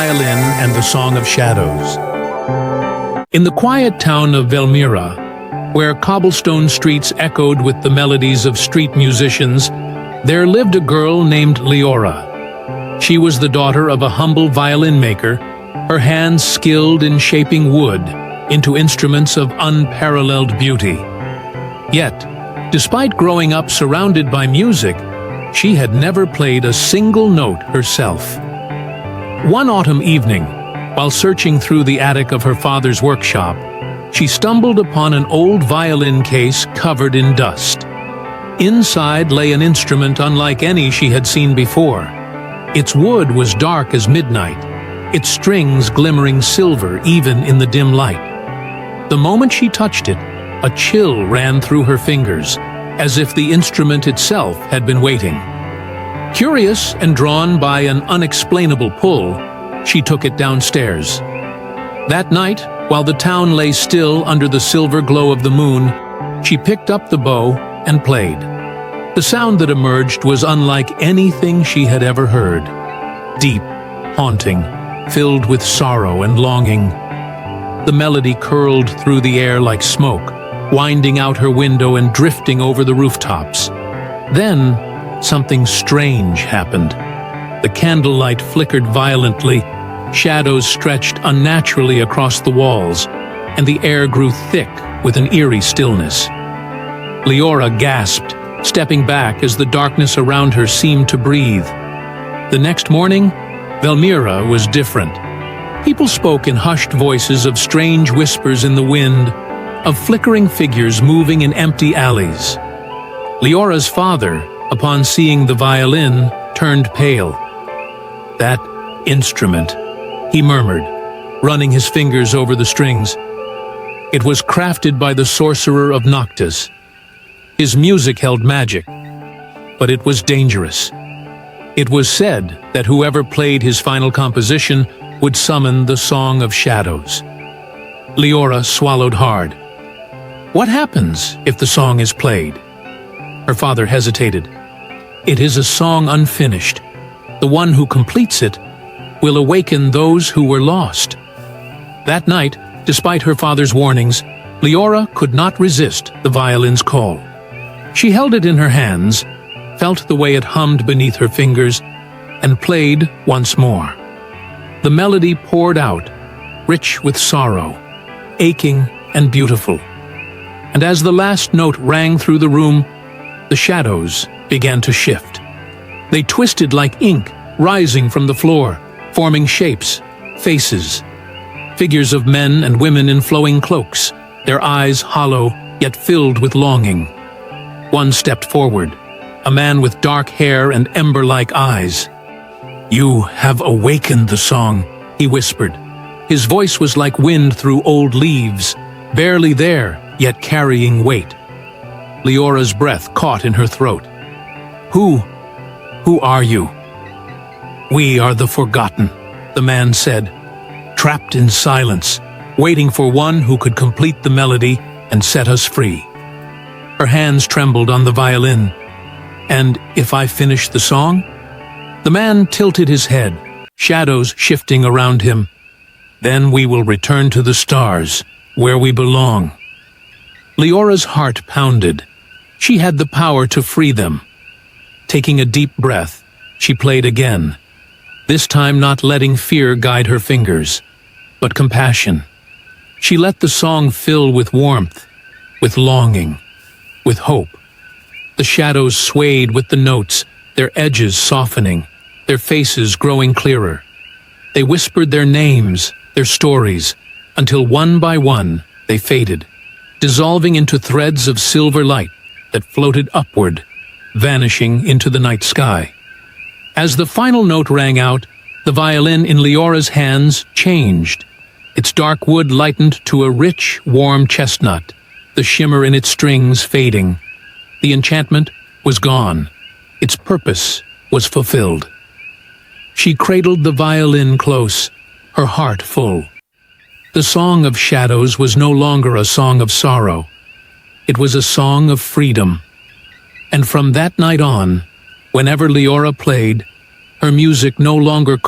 Violin and the Song of Shadows. In the quiet town of Velmira, where cobblestone streets echoed with the melodies of street musicians, there lived a girl named Elara. She was the daughter of a humble violin maker, her hands skilled in shaping wood into instruments of unparalleled beauty. Yet, despite growing up surrounded by music, she had never played a single note herself. One autumn evening, while searching through the attic of her father's workshop, she stumbled upon an old violin case covered in dust. Inside lay an instrument unlike any she had seen before. Its wood was dark as midnight, its strings glimmering silver even in the dim light. The moment she touched it, a chill ran through her fingers, as if the instrument itself had been waiting. Curious and drawn by an unexplainable pull, she took it downstairs. That night, while the town lay still under the silver glow of the moon, she picked up the bow and played. The sound that emerged was unlike anything she had ever heard. Deep, haunting, filled with sorrow and longing. The melody curled through the air like smoke, winding out her window and drifting over the rooftops. Then, something strange happened. The candlelight flickered violently, shadows stretched unnaturally across the walls, and the air grew thick with an eerie stillness. Elara gasped, stepping back as the darkness around her seemed to breathe. The next morning, Velmira was different. People spoke in hushed voices of strange whispers in the wind, of flickering figures moving in empty alleys. Eara's father, upon seeing the violin, turned pale. "That instrument," he murmured, running his fingers over the strings. "It was crafted by the sorcerer of Noctis. His music held magic, but it was dangerous. It was said that whoever played his final composition would summon the Song of Shadows." Elara swallowed hard. "What happens if the song is played?" Her father hesitated. "It is a song unfinished. The one who completes it will awaken those who were lost." That night, despite her father's warnings, Elara could not resist the violin's call. She held it in her hands, felt the way it hummed beneath her fingers, and played once more. The melody poured out, rich with sorrow, aching and beautiful. And as the last note rang through the room, the shadows began to shift. They twisted like ink, rising from the floor, forming shapes, faces. Figures of men and women in flowing cloaks, their eyes hollow yet filled with longing. One stepped forward, a man with dark hair and ember-like eyes. "You have awakened the song," he whispered. His voice was like wind through old leaves, barely there, yet carrying weight. Eara's breath caught in her throat. Who are you?" "We are the forgotten," the man said, trapped in silence, waiting for one who could complete the melody and set us free. Her hands trembled on the violin. "And if I finish the song?" The man tilted his head, shadows shifting around him. "Then we will return to the stars, where we belong." Eara's heart pounded. She had the power to free them. Taking a deep breath, she played again, this time not letting fear guide her fingers, but compassion. She let the song fill with warmth, with longing, with hope. The shadows swayed with the notes, their edges softening, their faces growing clearer. They whispered their names, their stories, until one by one they faded, dissolving into threads of silver light that floated upward, vanishing into the night sky. As the final note rang out, the violin in Eara's hands changed. Its dark wood lightened to a rich, warm chestnut, the shimmer in its strings fading. The enchantment was gone. Its purpose was fulfilled. She cradled the violin close, her heart full. The Song of Shadows was no longer a song of sorrow. It was a song of freedom. And from that night on, whenever Elara played, her music no longer